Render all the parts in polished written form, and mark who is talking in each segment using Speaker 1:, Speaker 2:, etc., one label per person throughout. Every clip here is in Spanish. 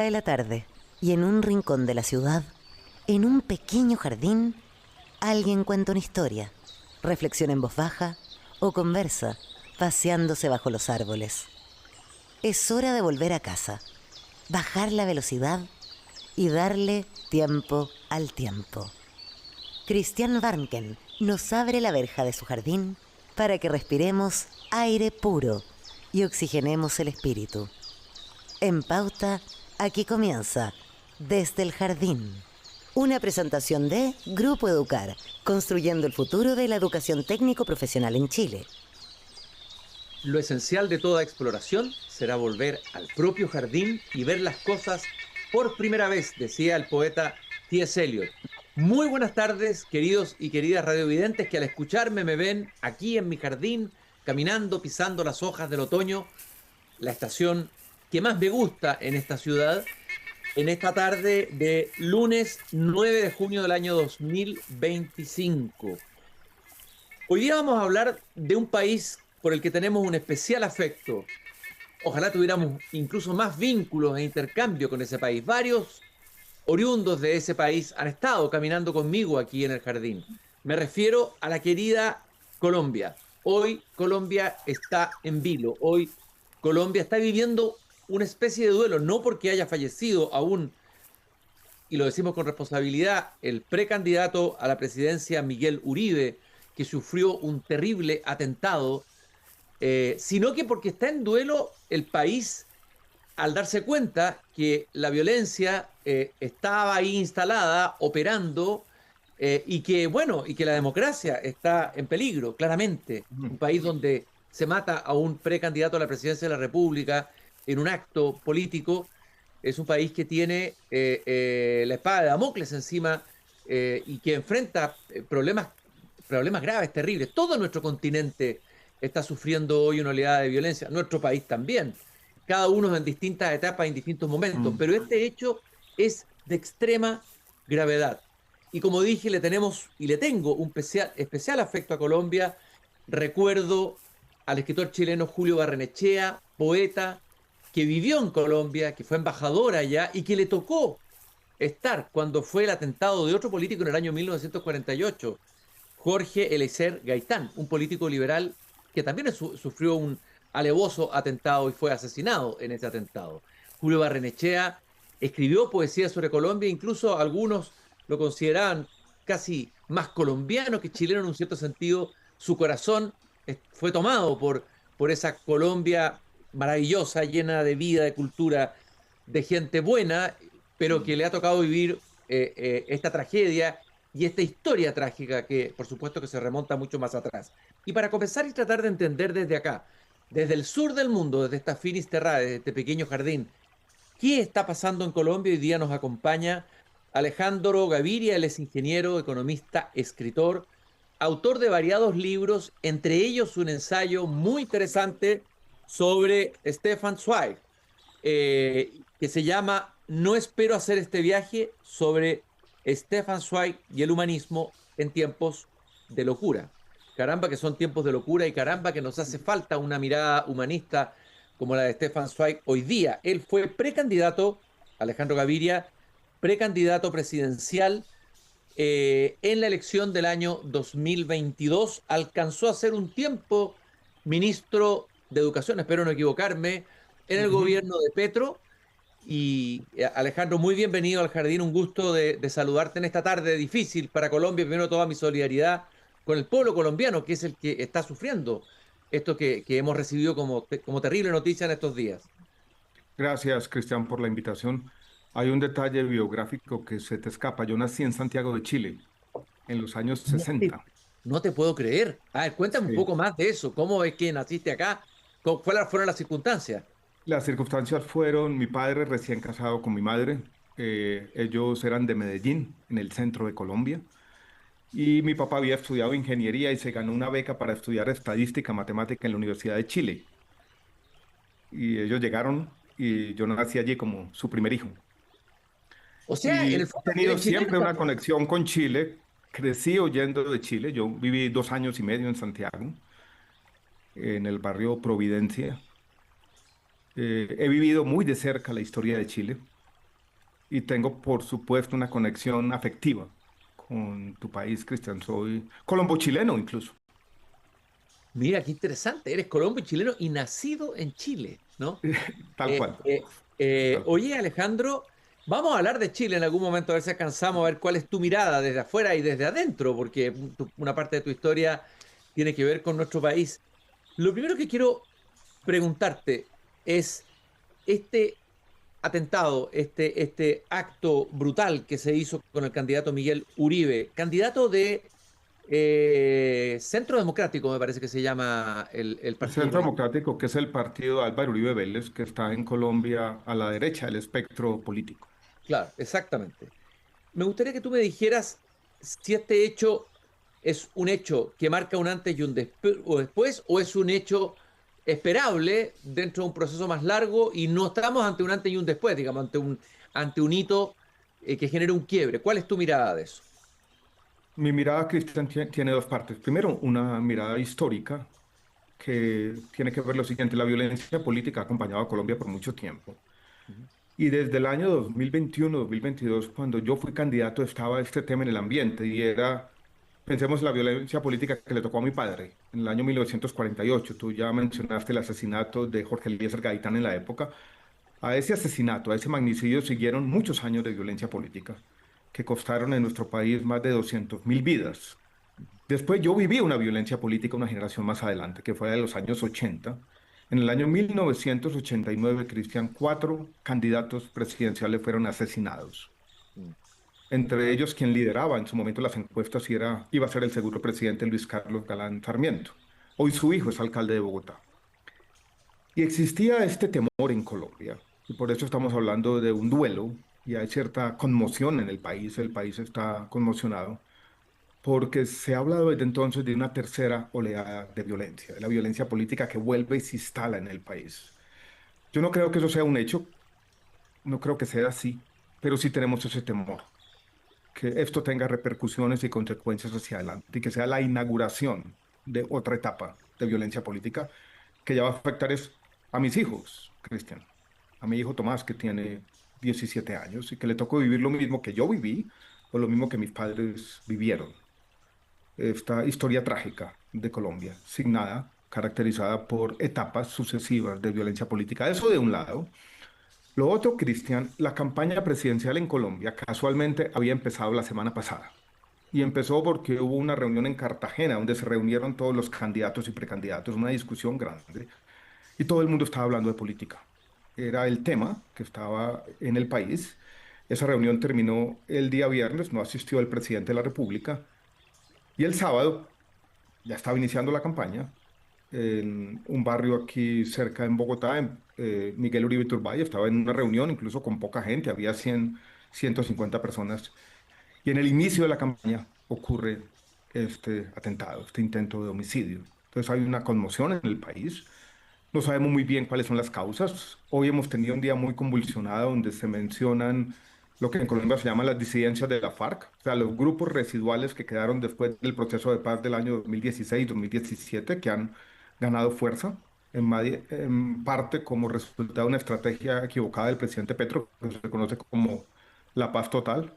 Speaker 1: De la tarde, y en un rincón de la ciudad, en un pequeño jardín, alguien cuenta una historia, reflexiona en voz baja o conversa, paseándose bajo los árboles. Es hora de volver a casa, bajar la velocidad y darle tiempo al tiempo. Christian Warnken nos abre la verja de su jardín para que respiremos aire puro y oxigenemos el espíritu. En Pauta, aquí comienza Desde el Jardín. Una presentación de Grupo Educar, construyendo el futuro de la educación técnico-profesional en Chile.
Speaker 2: Lo esencial de toda exploración será volver al propio jardín y ver las cosas por primera vez, decía el poeta T.S. Eliot. Muy buenas tardes, queridos y queridas radiovidentes que al escucharme me ven aquí en mi jardín, caminando, pisando las hojas del otoño, la estación que más me gusta en esta ciudad, en esta tarde de lunes 9 de junio del año 2025. Hoy día vamos a hablar de un país por el que tenemos un especial afecto. Ojalá tuviéramos incluso más vínculos e intercambio con ese país. Varios oriundos de ese país han estado caminando conmigo aquí en el jardín. Me refiero a la querida Colombia. Hoy Colombia está en vilo. Hoy Colombia está viviendo una especie de duelo, no porque haya fallecido aún, y lo decimos con responsabilidad, el precandidato a la presidencia Miguel Uribe, que sufrió un terrible atentado, sino que porque está en duelo el país al darse cuenta que la violencia estaba ahí instalada, operando, y que la democracia está en peligro, claramente. Un país donde se mata a un precandidato a la presidencia de la República en un acto político, es un país que tiene la espada de Damocles encima y que enfrenta problemas graves, terribles. Todo nuestro continente está sufriendo hoy una oleada de violencia, nuestro país también, cada uno en distintas etapas, en distintos momentos, pero este hecho es de extrema gravedad. Y como dije, le tenemos y le tengo un especial afecto a Colombia. Recuerdo al escritor chileno Julio Barrenechea, poeta, que vivió en Colombia, que fue embajador allá y que le tocó estar cuando fue el atentado de otro político en el año 1948, Jorge Eliezer Gaitán, un político liberal que también sufrió un alevoso atentado y fue asesinado en ese atentado. Julio Barrenechea escribió poesía sobre Colombia, incluso algunos lo consideraban casi más colombiano que chileno en un cierto sentido. Su corazón fue tomado por esa Colombia maravillosa, llena de vida, de cultura, de gente buena, pero que le ha tocado vivir esta tragedia y esta historia trágica que por supuesto que se remonta mucho más atrás. Y para comenzar y tratar de entender desde acá, desde el sur del mundo, desde esta Finisterra, desde este pequeño jardín, qué está pasando en Colombia, hoy día nos acompaña Alejandro Gaviria. Él es ingeniero, economista, escritor, autor de variados libros, entre ellos un ensayo muy interesante sobre Stefan Zweig, que se llama No espero hacer este viaje, sobre Stefan Zweig y el humanismo en tiempos de locura. Caramba que son tiempos de locura y caramba que nos hace falta una mirada humanista como la de Stefan Zweig hoy día. Él fue precandidato, Alejandro Gaviria, precandidato presidencial en la elección del año 2022. Alcanzó a ser un tiempo ministro de Educación, espero no equivocarme, en el gobierno de Petro. Y Alejandro, muy bienvenido al jardín, un gusto de saludarte en esta tarde difícil para Colombia. Primero, toda mi solidaridad con el pueblo colombiano, que es el que está sufriendo esto que hemos recibido como terrible noticia en estos días.
Speaker 3: Gracias, Cristian, por la invitación. Hay un detalle biográfico que se te escapa. Yo nací en Santiago de Chile en los años
Speaker 2: No te,
Speaker 3: 60.
Speaker 2: no te puedo creer. A ver, cuéntame un
Speaker 3: Sí.
Speaker 2: poco más de eso. ¿Cómo es que naciste acá? Fueron las circunstancias?
Speaker 3: Las circunstancias fueron mi padre recién casado con mi madre. Ellos eran de Medellín, en el centro de Colombia. Y mi papá había estudiado ingeniería y se ganó una beca para estudiar estadística, matemática en la Universidad de Chile. Y ellos llegaron y yo nací allí como su primer hijo.
Speaker 2: O sea,
Speaker 3: Y
Speaker 2: en
Speaker 3: he
Speaker 2: el fondo
Speaker 3: tenido
Speaker 2: eres chileno
Speaker 3: siempre una
Speaker 2: también.
Speaker 3: conexión con Chile. Crecí oyendo de Chile. Yo viví 2 años y medio en Santiago, en el barrio Providencia. He vivido muy de cerca la historia de Chile. y tengo, por supuesto, una conexión afectiva con tu país, Cristian. Soy colombo-chileno incluso.
Speaker 2: Mira, qué interesante. Eres colombo y chileno y nacido en Chile, ¿no?
Speaker 3: Tal cual, tal cual.
Speaker 2: Oye, Alejandro, vamos a hablar de Chile en algún momento, a ver si alcanzamos a ver cuál es tu mirada desde afuera y desde adentro, porque una parte de tu historia tiene que ver con nuestro país. Lo primero que quiero preguntarte es, este atentado, este acto brutal que se hizo con el candidato Miguel Uribe, candidato de Centro Democrático, me parece que se llama el
Speaker 3: El
Speaker 2: partido
Speaker 3: Centro
Speaker 2: político.
Speaker 3: Democrático, que es el partido de Álvaro Uribe Vélez, que está en Colombia a la derecha del espectro político.
Speaker 2: Claro, exactamente. Me gustaría que tú me dijeras si este hecho es un hecho que marca un antes y un después, o es un hecho esperable dentro de un proceso más largo y no estamos ante un antes y un después, digamos, ante un hito que genere un quiebre. ¿Cuál es tu mirada de eso?
Speaker 3: Mi mirada, Cristian, tiene dos partes. Primero, una mirada histórica que tiene que ver lo siguiente. La violencia política ha acompañado a Colombia por mucho tiempo.
Speaker 2: Ujú.
Speaker 3: Y desde el año 2021, 2022, cuando yo fui candidato, estaba este tema en el ambiente y era, pensemos en la violencia política que le tocó a mi padre en el año 1948. Tú ya mencionaste el asesinato de Jorge Eliezer Gaitán en la época. A ese asesinato, a ese magnicidio, siguieron muchos años de violencia política que costaron en nuestro país más de 200.000 vidas. Después yo viví una violencia política una generación más adelante, que fue de los años 80. En el año 1989, Cristian, cuatro candidatos presidenciales fueron asesinados.
Speaker 2: Mm.
Speaker 3: Entre ellos, quien lideraba en su momento las encuestas y iba a ser el seguro presidente Luis Carlos Galán Sarmiento. Hoy su hijo es alcalde de Bogotá. Y existía este temor en Colombia, y por eso estamos hablando de un duelo, y hay cierta conmoción en el país está conmocionado porque se ha hablado desde entonces de una tercera oleada de violencia, de la violencia política que vuelve y se instala en el país. Yo no creo que eso sea un hecho, no creo que sea así, pero sí tenemos ese temor, que esto tenga repercusiones y consecuencias hacia adelante y que sea la inauguración de otra etapa de violencia política que ya va a afectar a mis hijos, Cristian, a mi hijo Tomás, que tiene 17 años y que le tocó vivir lo mismo que yo viví o lo mismo que mis padres vivieron, esta historia trágica de Colombia, signada, caracterizada por etapas sucesivas de violencia política. Eso de un lado. Lo otro, Cristian, la campaña presidencial en Colombia casualmente había empezado la semana pasada. Y empezó porque hubo una reunión en Cartagena donde se reunieron todos los candidatos y precandidatos, una discusión grande. Y todo el mundo estaba hablando de política. Era el tema que estaba en el país. Esa reunión terminó el día viernes, no asistió el presidente de la República. Y el sábado ya estaba iniciando la campaña en un barrio aquí cerca en Bogotá, Miguel Uribe Turbay, estaba en una reunión incluso con poca gente, había 150 personas. Y en el inicio de la campaña ocurre este atentado, este intento de homicidio. Entonces hay una conmoción en el país. No sabemos muy bien cuáles son las causas. Hoy hemos tenido un día muy convulsionado donde se mencionan lo que en Colombia se llama las disidencias de la FARC, o sea, los grupos residuales que quedaron después del proceso de paz del año 2016-2017, que han ganado fuerza, en parte como resultado de una estrategia equivocada del presidente Petro, que se conoce como la paz total.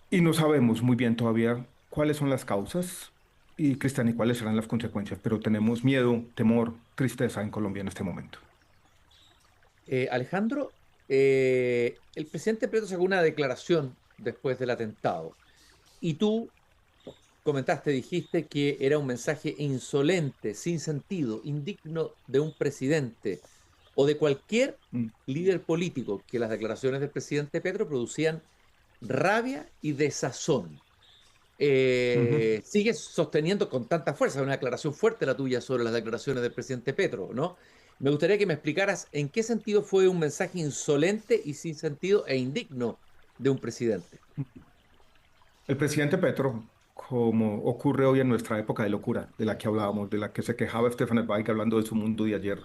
Speaker 3: Y no sabemos muy bien todavía cuáles son las causas y, Cristian, y cuáles serán las consecuencias, pero tenemos miedo, temor, tristeza en Colombia en este momento.
Speaker 2: Alejandro, el presidente Petro sacó una declaración después del atentado y tú comentaste, dijiste que era un mensaje insolente, sin sentido, indigno de un presidente o de cualquier
Speaker 3: Mm.
Speaker 2: líder político, que las declaraciones del presidente Petro producían rabia y desazón.
Speaker 3: Ujú.
Speaker 2: Sigues sosteniendo con tanta fuerza, una declaración fuerte la tuya sobre las declaraciones del presidente Petro, ¿no? Me gustaría que me explicaras en qué sentido fue un mensaje insolente y sin sentido e indigno de un presidente.
Speaker 3: El presidente Petro, como ocurre hoy en nuestra época de locura, de la que hablábamos, de la que se quejaba Stefan Zweig hablando de su mundo de ayer,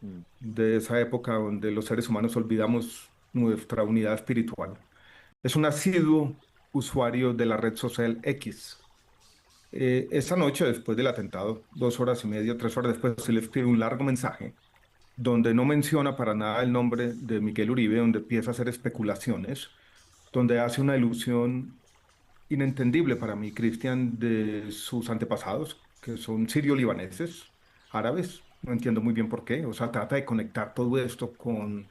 Speaker 2: Mm.
Speaker 3: de esa época donde los seres humanos olvidamos nuestra unidad espiritual. Es un asiduo usuario de la red social X. Esa noche, después del atentado, 2 horas y media, 3 horas después, se le escribe un largo mensaje donde no menciona para nada el nombre de Miguel Uribe, donde empieza a hacer especulaciones, donde hace una ilusión inentendible para mí, Cristian, de sus antepasados, que son sirio-libaneses, árabes. No entiendo muy bien por qué. O sea, trata de conectar todo esto con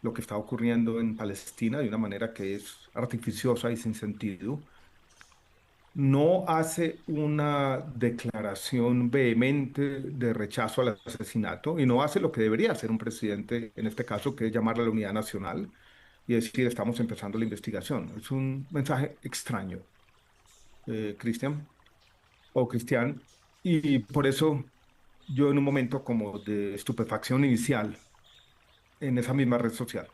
Speaker 3: lo que está ocurriendo en Palestina de una manera que es artificiosa y sin sentido. No hace una declaración vehemente de rechazo al asesinato y no hace lo que debería hacer un presidente en este caso, que es llamar a la unidad nacional y decir estamos empezando la investigación. Es un mensaje extraño, Cristian o Cristian, y por eso yo en un momento como de estupefacción inicial en esa misma red social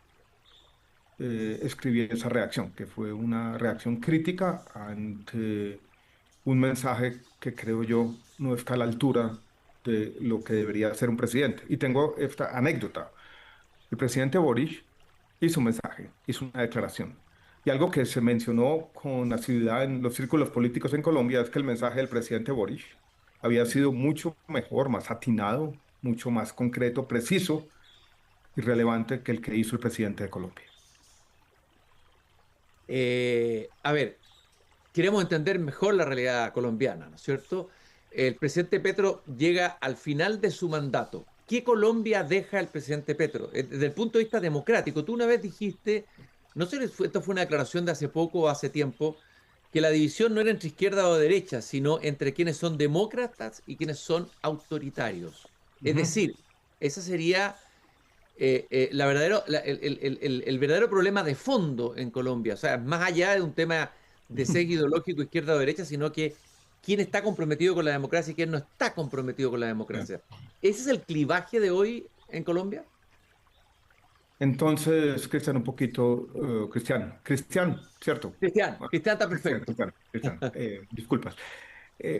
Speaker 3: escribí esa reacción, que fue una reacción crítica ante un mensaje que creo yo no está a la altura de lo que debería ser un presidente. Y tengo esta anécdota. El presidente Boris hizo un mensaje, hizo una declaración. Y algo que se mencionó con asiduidad en los círculos políticos en Colombia es que el mensaje del presidente Boris había sido mucho mejor, más atinado, mucho más concreto, preciso y relevante que el que hizo el presidente de Colombia.
Speaker 2: A ver, queremos entender mejor la realidad colombiana, ¿no es cierto? El presidente Petro llega al final de su mandato. ¿Qué Colombia deja el presidente Petro? Desde el punto de vista democrático, tú una vez dijiste, no sé si esto fue una declaración de hace poco o hace tiempo, que la división no era entre izquierda o derecha, sino entre quienes son demócratas y quienes son autoritarios. Es
Speaker 3: Ujú.
Speaker 2: decir, esa sería el verdadero problema de fondo en Colombia. O sea, más allá de un tema de sesgo ideológico izquierda o derecha, sino que quién está comprometido con la democracia y quién no está comprometido con la democracia. ¿Ese es el clivaje de hoy en Colombia?
Speaker 3: Entonces, Cristian, un poquito, Cristian, ¿cierto?
Speaker 2: Cristian,
Speaker 3: Bueno,
Speaker 2: Cristian está
Speaker 3: Cristian,
Speaker 2: perfecto.
Speaker 3: Cristian, disculpas.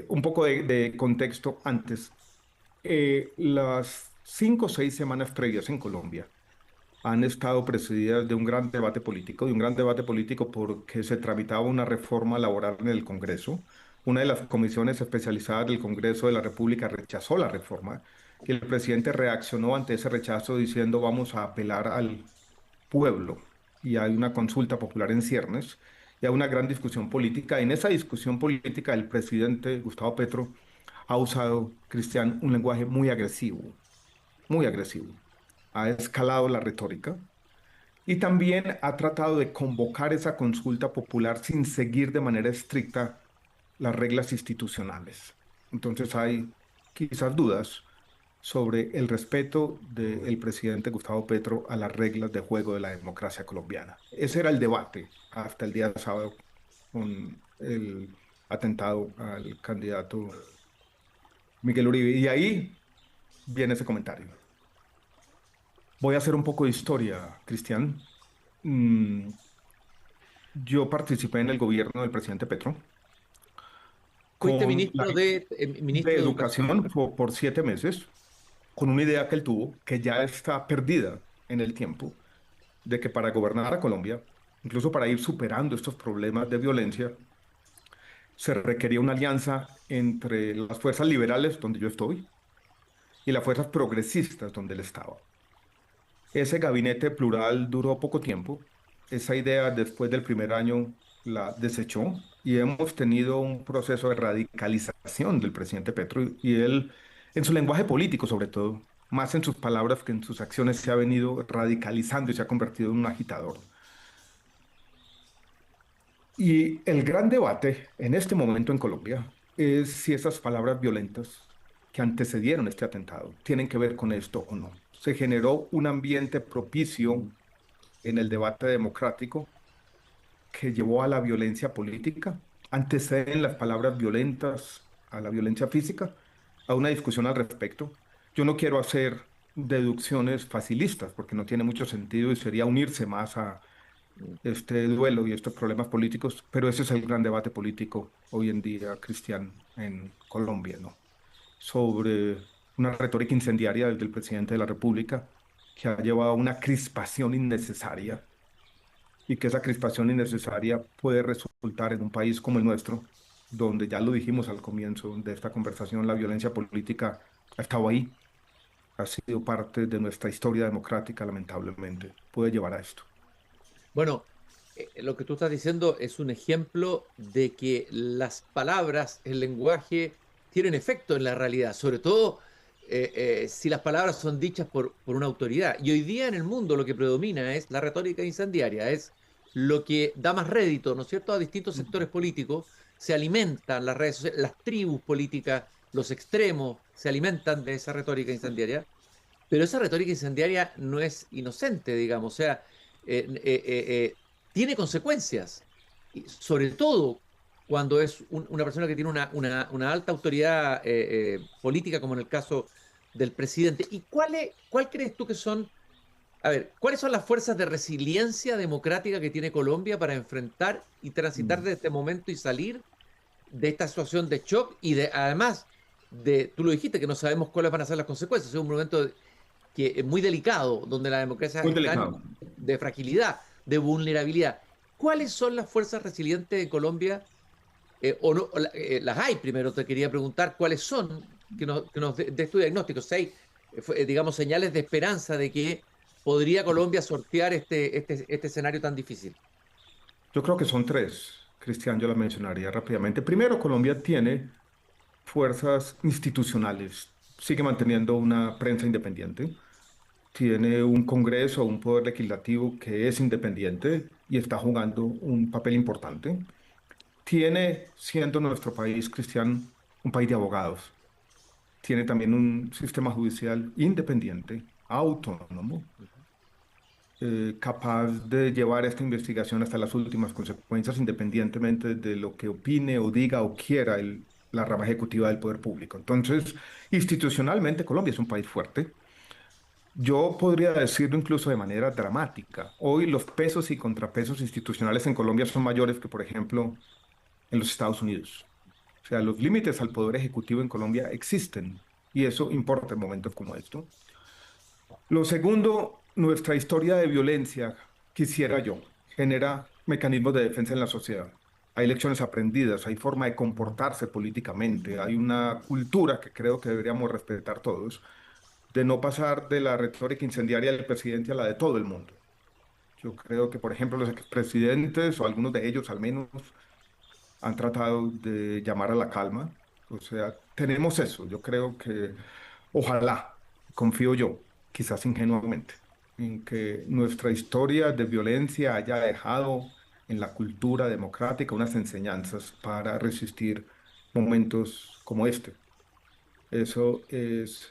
Speaker 3: Un poco de contexto antes. Las 5 o 6 semanas previas en Colombia han estado precedidas de un gran debate político, porque se tramitaba una reforma laboral en el Congreso. Una de las comisiones especializadas del Congreso de la República rechazó la reforma y el presidente reaccionó ante ese rechazo diciendo vamos a apelar al pueblo y hay una consulta popular en ciernes y hay una gran discusión política. En esa discusión política el presidente Gustavo Petro ha usado, Cristian, un lenguaje muy agresivo, muy agresivo. Ha escalado la retórica y también ha tratado de convocar esa consulta popular sin seguir de manera estricta las reglas institucionales. Entonces hay quizás dudas sobre el respeto del presidente Gustavo Petro a las reglas de juego de la democracia colombiana. Ese era el debate hasta el día sábado con el atentado al candidato Miguel Uribe. Y ahí viene ese comentario. Voy a hacer un poco de historia, Cristian. Mm, yo participé en el gobierno del presidente Petro
Speaker 2: Fuiste
Speaker 3: con la de
Speaker 2: ministro de Educación.
Speaker 3: educación por 7 meses, con una idea que él tuvo, que ya está perdida en el tiempo, de que para gobernar a Colombia, incluso para ir superando estos problemas de violencia, se requería una alianza entre las fuerzas liberales, donde yo estoy, y las fuerzas progresistas, donde él estaba. Ese gabinete plural duró poco tiempo. Esa idea después del primer año la desechó y hemos tenido un proceso de radicalización del presidente Petro y él, en su lenguaje político sobre todo, más en sus palabras que en sus acciones, se ha venido radicalizando y se ha convertido en un agitador. Y el gran debate en este momento en Colombia es si esas palabras violentas que antecedieron este atentado tienen que ver con esto o no. Se generó un ambiente propicio en el debate democrático que llevó a la violencia política. Anteceden las palabras violentas a la violencia física, a una discusión al respecto. Yo no quiero hacer deducciones facilistas porque no tiene mucho sentido y sería unirse más a este duelo y estos problemas políticos, pero ese es el gran debate político hoy en día, Cristian, en Colombia, ¿no? Sobre una retórica incendiaria del presidente de la República que ha llevado a una crispación innecesaria y que esa crispación innecesaria puede resultar en un país como el nuestro, donde ya lo dijimos al comienzo de esta conversación, la violencia política ha estado ahí ha sido parte de nuestra historia democrática, lamentablemente, puede llevar a esto.
Speaker 2: Bueno, lo que tú estás diciendo es un ejemplo de que las palabras, el lenguaje, tienen efecto en la realidad, sobre todo si las palabras son dichas por una autoridad. Y hoy día en el mundo lo que predomina es la retórica incendiaria, es lo que da más rédito, ¿no es cierto?, a distintos sectores políticos. Se alimentan las redes sociales, las tribus políticas, los extremos, se alimentan de esa retórica incendiaria. Pero esa retórica incendiaria no es inocente, digamos, o sea, tiene consecuencias, y sobre todo cuando es una persona que tiene una alta autoridad política, como en el caso del presidente. ¿Y cuál crees tú que son, a ver, cuáles son las fuerzas de resiliencia democrática que tiene Colombia para enfrentar y transitar
Speaker 3: Mm.
Speaker 2: de este momento y salir de esta situación de shock y de, además, tú lo dijiste, que no sabemos cuáles van a ser las consecuencias, es un momento que es muy delicado, donde la democracia
Speaker 3: Muy
Speaker 2: está
Speaker 3: delicado.
Speaker 2: de fragilidad, de vulnerabilidad. ¿Cuáles son las fuerzas resilientes de Colombia? O no, las hay, primero te quería preguntar cuáles son, que nos dé tu diagnóstico, si hay, digamos, señales de esperanza de que podría Colombia sortear este escenario tan difícil.
Speaker 3: Yo creo que son tres, Cristian, yo las mencionaría rápidamente. Primero, Colombia tiene fuerzas institucionales, sigue manteniendo una prensa independiente, tiene un Congreso, un poder legislativo que es independiente y está jugando un papel importante. Tiene, siendo nuestro país, Cristian, un país de abogados. Tiene también un sistema judicial independiente, autónomo, capaz de llevar esta investigación hasta las últimas consecuencias, independientemente de lo que opine o diga o quiera la rama ejecutiva del poder público. Entonces, institucionalmente, Colombia es un país fuerte. Yo podría decirlo incluso de manera dramática. Hoy los pesos y contrapesos institucionales en Colombia son mayores que, por ejemplo, en los Estados Unidos. O sea, los límites al poder ejecutivo en Colombia existen y eso importa en momentos como esto. Lo segundo, nuestra historia de violencia, quisiera yo, genera mecanismos de defensa en la sociedad. Hay lecciones aprendidas, hay forma de comportarse políticamente, hay una cultura que creo que deberíamos respetar todos, de no pasar de la retórica incendiaria del presidente a la de todo el mundo. Yo creo que, por ejemplo, los expresidentes, o algunos de ellos al menos, han tratado de llamar a la calma. O sea, tenemos eso. Yo creo que, ojalá, confío yo, quizás ingenuamente, en que nuestra historia de violencia haya dejado en la cultura democrática unas enseñanzas para resistir momentos como este. Eso es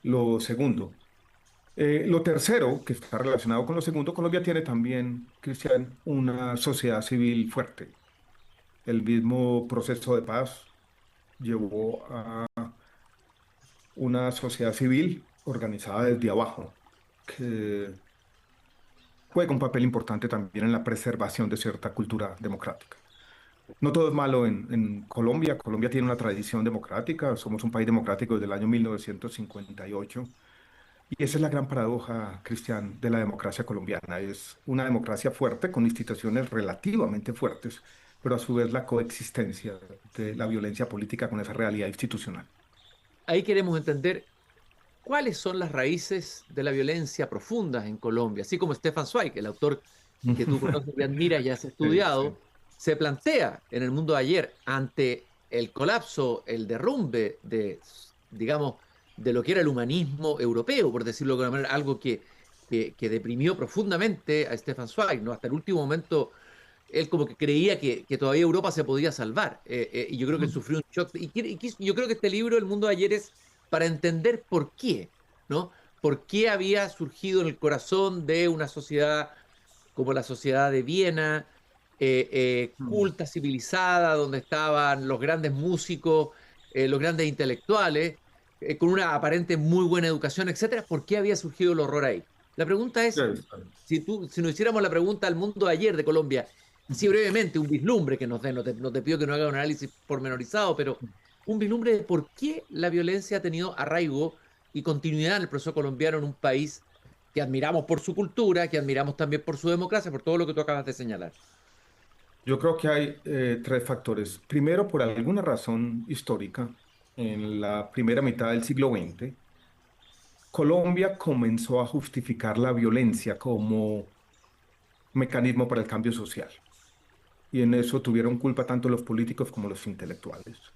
Speaker 3: lo segundo. Lo tercero, que está relacionado con lo segundo, Colombia tiene también, Cristian, una sociedad civil fuerte. El mismo proceso de paz llevó a una sociedad civil organizada desde abajo, que juega un papel importante también en la preservación de cierta cultura democrática. No todo es malo en Colombia. Colombia tiene una tradición democrática. Somos un país democrático desde el año 1958. Y esa es la gran paradoja, Cristian, de la democracia colombiana. Es una democracia fuerte, con instituciones relativamente fuertes, pero a su vez la coexistencia de la violencia política con esa realidad institucional.
Speaker 2: Ahí queremos entender cuáles son las raíces de la violencia profundas en Colombia, así como Stefan Zweig, el autor que tú conoces y admiras y has
Speaker 3: Sí,
Speaker 2: estudiado,
Speaker 3: sí.
Speaker 2: se plantea en el mundo de ayer ante el colapso, el derrumbe digamos, de lo que era el humanismo europeo, por decirlo de alguna manera, algo que deprimió profundamente a Stefan Zweig, ¿no? Hasta el último momento él como que creía que todavía Europa se podía salvar. Y yo creo que sufrió un shock. Yo creo que este libro, El mundo de ayer, es para entender por qué, ¿no? Por qué había surgido en el corazón de una sociedad como la sociedad de Viena, culta, civilizada, donde estaban los grandes músicos, los grandes intelectuales, con una aparente muy buena educación, etcétera. ¿Por qué había surgido el horror ahí? La pregunta
Speaker 3: Sí,
Speaker 2: es, si nos hiciéramos la pregunta al mundo de ayer de Colombia, así brevemente, un vislumbre que nos dé, no te pido que no haga un análisis pormenorizado, pero un vislumbre de por qué la violencia ha tenido arraigo y continuidad en el proceso colombiano en un país que admiramos por su cultura, que admiramos también por su democracia, por todo lo que tú acabas de señalar.
Speaker 3: yo creo que hay tres factores. Primero, por alguna razón histórica, en la primera mitad del siglo XX, Colombia comenzó a justificar la violencia como mecanismo para el cambio social. Y en eso tuvieron culpa tanto los políticos como los intelectuales.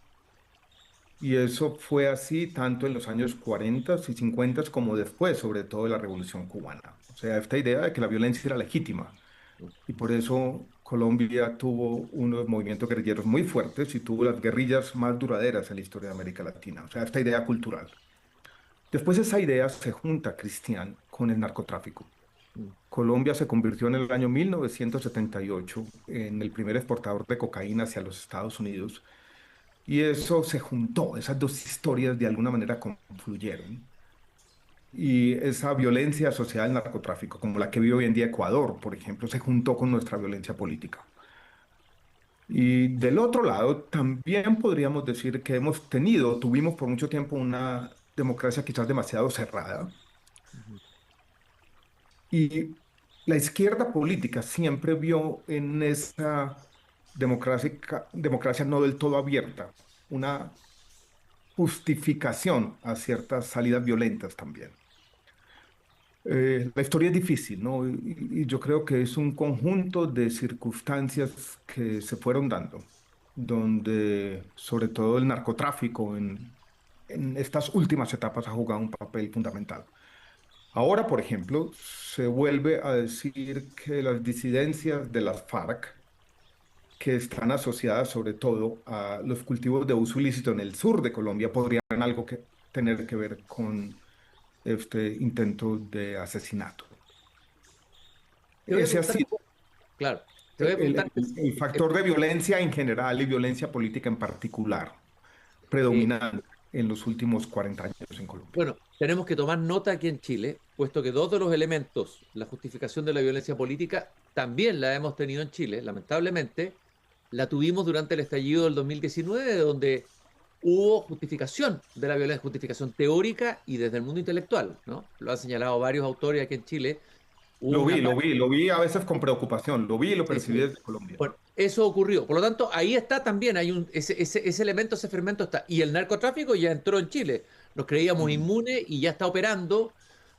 Speaker 3: Y eso fue así tanto en los años 40 y 50 como después, sobre todo de la Revolución Cubana. O sea, esta idea de que la violencia era legítima. Y por eso Colombia tuvo unos movimientos guerrilleros muy fuertes y tuvo las guerrillas más duraderas en la historia de América Latina. O sea, esta idea cultural. Después esa idea se junta, Cristian, con el narcotráfico. Colombia se convirtió en el año 1978 en el primer exportador de cocaína hacia los Estados Unidos y eso se juntó, esas dos historias de alguna manera confluyeron. Y esa violencia asociada al narcotráfico, como la que vive hoy en día Ecuador, por ejemplo, se juntó con nuestra violencia política. Y del otro lado, también podríamos decir que tuvimos por mucho tiempo una democracia quizás demasiado cerrada. Y la izquierda política siempre vio en esa democracia no del todo abierta una justificación a ciertas salidas violentas también. La historia es difícil, ¿no? Y yo creo que es un conjunto de circunstancias que se fueron dando, donde sobre todo el narcotráfico en estas últimas etapas ha jugado un papel fundamental. Ahora, por ejemplo, se vuelve a decir que las disidencias de las FARC, que están asociadas sobre todo a los cultivos de uso ilícito en el sur de Colombia, podrían algo que tener que ver con este intento de asesinato.
Speaker 2: Te voy a
Speaker 3: Ese ha
Speaker 2: preguntar,
Speaker 3: sido
Speaker 2: claro, te voy a preguntar,
Speaker 3: el factor de violencia en general y violencia política en particular, predominante en los últimos 40 años en Colombia.
Speaker 2: bueno, tenemos que tomar nota aquí en Chile, puesto que dos de los elementos, la justificación de la violencia política, también la hemos tenido en Chile, lamentablemente, la tuvimos durante el estallido del 2019, donde hubo justificación de la violencia, justificación teórica y desde el mundo intelectual, ¿no? Lo han señalado varios autores aquí en Chile. Hubo
Speaker 3: Lo
Speaker 2: una
Speaker 3: vi, lo
Speaker 2: parte,
Speaker 3: vi, lo vi a veces con preocupación, lo vi y lo
Speaker 2: sí,
Speaker 3: percibí
Speaker 2: sí.
Speaker 3: desde Colombia.
Speaker 2: Bueno, eso ocurrió. Por lo tanto, ahí está también, hay ese elemento, ese fermento está. Y el narcotráfico ya entró en Chile. Nos creíamos
Speaker 3: Mm.
Speaker 2: inmunes y ya está operando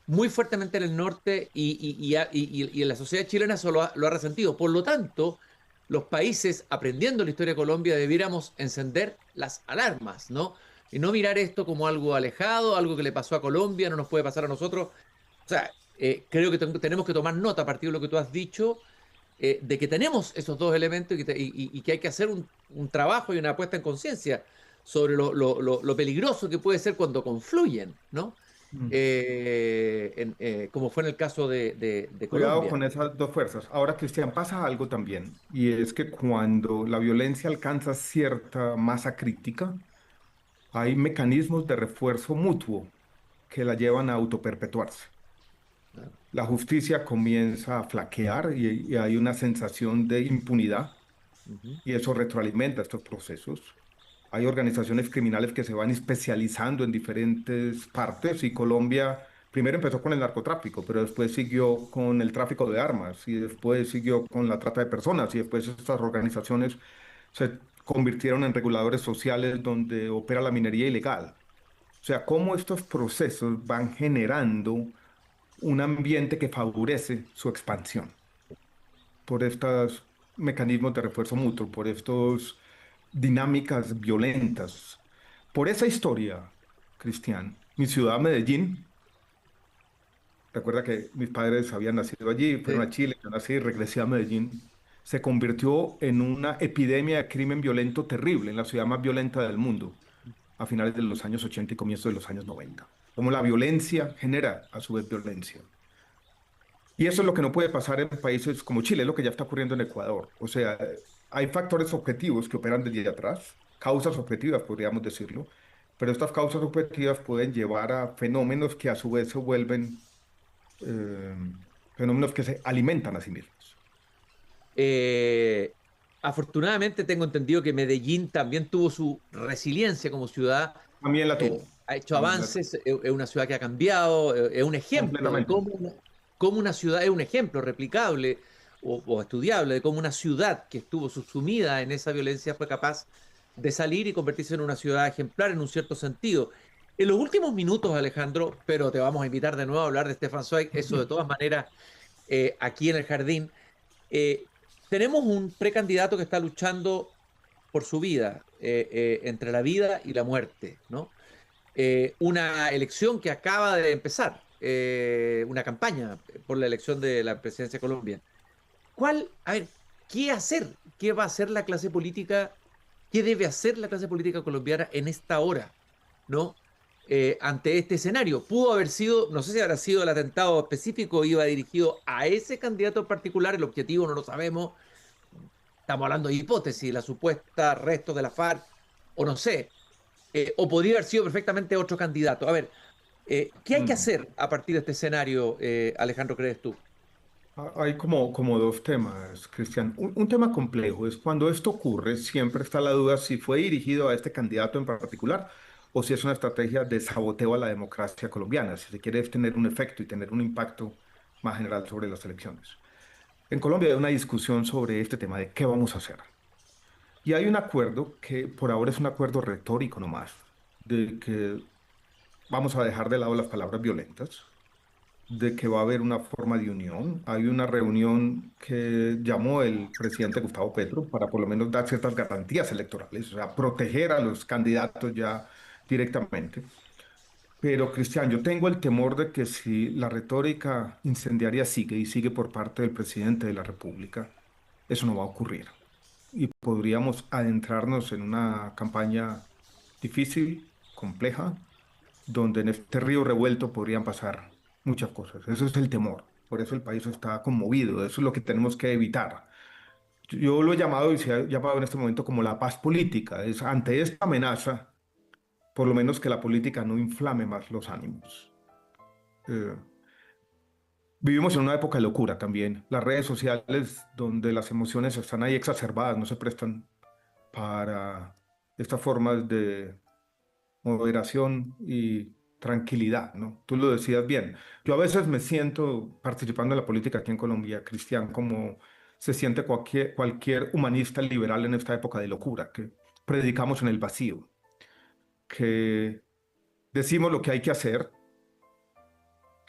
Speaker 2: muy fuertemente en el norte y en la sociedad chilena eso lo ha resentido. Por lo tanto, los países, aprendiendo la historia de Colombia, debiéramos encender las alarmas, ¿no? Y no mirar esto como algo alejado, algo que le pasó a Colombia, no nos puede pasar a nosotros. O sea, creo que tenemos que tomar nota a partir de lo que tú has dicho, de que tenemos esos dos elementos y que hay que hacer un trabajo y una puesta en conciencia sobre lo peligroso que puede ser cuando confluyen, ¿no?
Speaker 3: Mm.
Speaker 2: Como fue en el caso de
Speaker 3: Cuidado
Speaker 2: Colombia.
Speaker 3: con esas dos fuerzas. Ahora, Cristian, pasa algo también, y es que cuando la violencia alcanza cierta masa crítica, hay mecanismos de refuerzo mutuo que la llevan a autoperpetuarse.
Speaker 2: ¿No?
Speaker 3: La justicia comienza a flaquear y hay una sensación de impunidad,
Speaker 2: Ujú.
Speaker 3: y eso retroalimenta estos procesos. Hay organizaciones criminales que se van especializando en diferentes partes y Colombia primero empezó con el narcotráfico, pero después siguió con el tráfico de armas y después siguió con la trata de personas y después estas organizaciones se convirtieron en reguladores sociales donde opera la minería ilegal. O sea, cómo estos procesos van generando un ambiente que favorece su expansión por estos mecanismos de refuerzo mutuo, por estos dinámicas violentas. Por esa historia, Cristian, mi ciudad, Medellín, recuerda que mis padres habían nacido allí, fueron
Speaker 2: Sí.
Speaker 3: a Chile, yo nací, regresé a Medellín, se convirtió en una epidemia de crimen violento terrible, en la ciudad más violenta del mundo, a finales de los años 80 y comienzos de los años 90. Como la violencia genera a su vez violencia. Y eso es lo que no puede pasar en países como Chile, es lo que ya está ocurriendo en Ecuador. O sea, hay factores objetivos que operan desde atrás, causas objetivas, podríamos decirlo, pero estas causas objetivas pueden llevar a fenómenos que a su vez se vuelven eh, fenómenos que se alimentan a sí mismos.
Speaker 2: Eh, Afortunadamente tengo entendido que Medellín también tuvo su resiliencia como ciudad,
Speaker 3: También la tuvo,
Speaker 2: ha hecho
Speaker 3: también la tuvo,
Speaker 2: avances, es una ciudad que ha cambiado, es un ejemplo de
Speaker 3: completamente.
Speaker 2: cómo una ciudad, es un ejemplo replicable o estudiable de cómo una ciudad que estuvo subsumida en esa violencia fue capaz de salir y convertirse en una ciudad ejemplar en un cierto sentido. En los últimos minutos, Alejandro, pero te vamos a invitar de nuevo a hablar de Stefan Zweig, eso de todas maneras, aquí en el jardín. Eh, Tenemos un precandidato que está luchando por su vida, entre la vida y la muerte, ¿no? Una elección que acaba de empezar, una campaña por la elección de la presidencia de Colombia. A ver, qué hacer? ¿Qué va a hacer la clase política? ¿Qué debe hacer la clase política colombiana en esta hora, ¿no? Ante este escenario. Pudo haber sido, no sé si habrá sido el atentado específico, iba dirigido a ese candidato en particular, el objetivo no lo sabemos, estamos hablando de hipótesis, la supuesta resto de la FARC, o no sé, o podría haber sido perfectamente otro candidato. A ver, ¿qué hay que
Speaker 3: Mm.
Speaker 2: hacer a partir de este escenario, Alejandro, crees tú?
Speaker 3: Hay como dos temas, Cristian. Un tema complejo es cuando esto ocurre, siempre está la duda si fue dirigido a este candidato en particular o si es una estrategia de saboteo a la democracia colombiana, si se quiere tener un efecto y tener un impacto más general sobre las elecciones. En Colombia hay una discusión sobre este tema de qué vamos a hacer. Y hay un acuerdo que por ahora es un acuerdo retórico nomás, de que vamos a dejar de lado las palabras violentas, de que va a haber una forma de unión. Hay una reunión que llamó el presidente Gustavo Petro para por lo menos dar ciertas garantías electorales, o sea, proteger a los candidatos ya directamente. Pero, Cristian, yo tengo el temor de que si la retórica incendiaria sigue y sigue por parte del presidente de la República, eso no va a ocurrir. Y podríamos adentrarnos en una campaña difícil, compleja, donde en este río revuelto podrían pasar muchas cosas. Eso es el temor. Por eso el país está conmovido. Eso es lo que tenemos que evitar. Yo lo he llamado y se ha llamado en este momento como la paz política. Es ante esta amenaza, por lo menos que la política no inflame más los ánimos. Eh, Vivimos en una época de locura también. Las redes sociales, donde las emociones están ahí exacerbadas, no se prestan para estas formas de moderación y tranquilidad, ¿no? Tú lo decías bien. Yo a veces me siento participando en la política aquí en Colombia, Cristian, como se siente cualquier humanista liberal en esta época de locura, que predicamos en el vacío, que decimos lo que hay que hacer,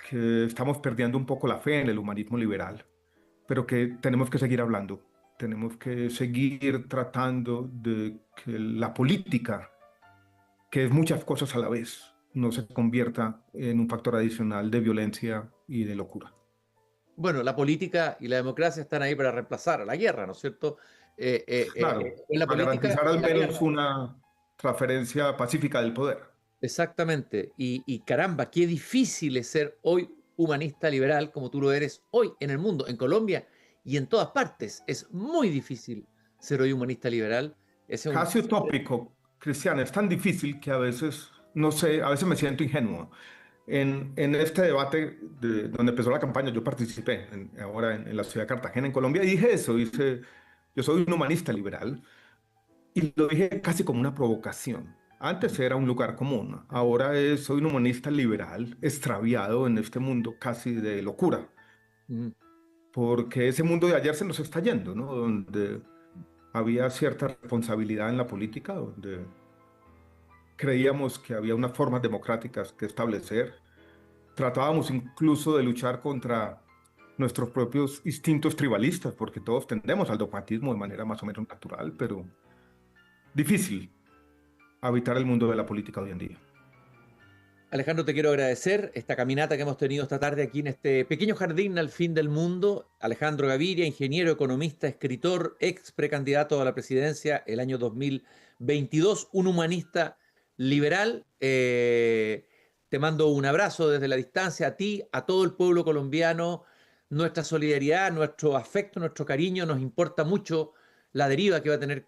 Speaker 3: que estamos perdiendo un poco la fe en el humanismo liberal, pero que tenemos que seguir hablando, tenemos que seguir tratando de que la política, que es muchas cosas a la vez, no se convierta en un factor adicional de violencia y de locura.
Speaker 2: Bueno, la política y la democracia están ahí para reemplazar a la guerra, ¿no es cierto?
Speaker 3: Claro,
Speaker 2: En la
Speaker 3: para
Speaker 2: política
Speaker 3: garantizar
Speaker 2: y
Speaker 3: al
Speaker 2: la
Speaker 3: menos
Speaker 2: guerra.
Speaker 3: una transferencia pacífica del poder.
Speaker 2: Exactamente. Y caramba, qué difícil es ser hoy humanista liberal como tú lo eres hoy en el mundo, en Colombia y en todas partes. Es muy difícil ser hoy humanista liberal. Ese es un...
Speaker 3: Casi utópico, Cristian, es tan difícil que a veces, no sé, a veces me siento ingenuo. En este debate donde empezó la campaña, yo participé ahora en la ciudad de Cartagena, en Colombia, y dije eso, dice, yo soy un humanista liberal, y lo dije casi como una provocación. Antes era un lugar común, ahora soy un humanista liberal, extraviado en este mundo casi de locura,
Speaker 2: Mm.
Speaker 3: porque ese mundo de ayer se nos está yendo, ¿no? Donde había cierta responsabilidad en la política, donde creíamos que había unas formas democráticas que establecer. Tratábamos incluso de luchar contra nuestros propios instintos tribalistas, porque todos tendemos al dogmatismo de manera más o menos natural, pero difícil habitar el mundo de la política hoy en día.
Speaker 2: Alejandro, te quiero agradecer esta caminata que hemos tenido esta tarde aquí en este pequeño jardín al fin del mundo. Alejandro Gaviria, ingeniero, economista, escritor, ex precandidato a la presidencia el año 2022, un humanista liberal. Te mando un abrazo desde la distancia a ti, a todo el pueblo colombiano. Nuestra solidaridad, nuestro afecto, nuestro cariño, nos importa mucho la deriva que va a tener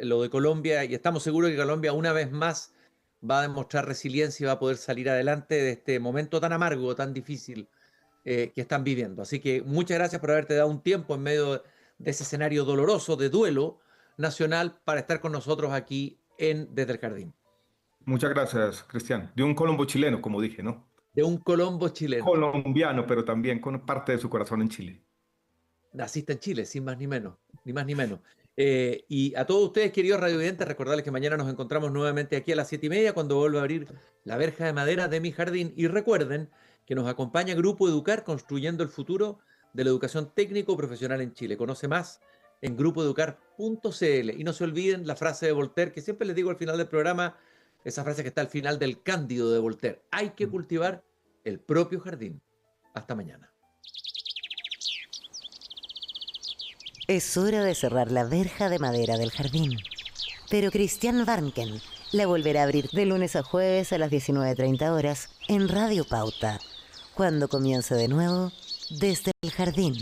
Speaker 2: lo de Colombia y estamos seguros que Colombia una vez más va a demostrar resiliencia y va a poder salir adelante de este momento tan amargo, tan difícil que están viviendo. Así que muchas gracias por haberte dado un tiempo en medio de ese escenario doloroso de duelo nacional para estar con nosotros aquí en Desde el Jardín.
Speaker 3: Muchas gracias, Cristian. De un Colombo chileno, como dije, ¿no?
Speaker 2: De un Colombo chileno.
Speaker 3: Colombiano, pero también con parte de su corazón en Chile.
Speaker 2: Naciste en Chile, sin más ni menos, ni más ni menos. Y a todos ustedes, queridos radiovidentes, recordarles que mañana nos encontramos nuevamente aquí a las 7:30 cuando vuelva a abrir la verja de madera de mi jardín. Y recuerden que nos acompaña Grupo Educar, construyendo el futuro de la educación técnico-profesional en Chile. Conoce más en grupoeducar.cl. Y no se olviden la frase de Voltaire, que siempre les digo al final del programa, esa frase que está al final del Cándido de Voltaire. Hay que cultivar el propio jardín. Hasta mañana.
Speaker 1: Es hora de cerrar la verja de madera del jardín. Pero Christian Warnken la volverá a abrir de lunes a jueves a las 19:30 horas en Radio Pauta, cuando comience de nuevo Desde el Jardín.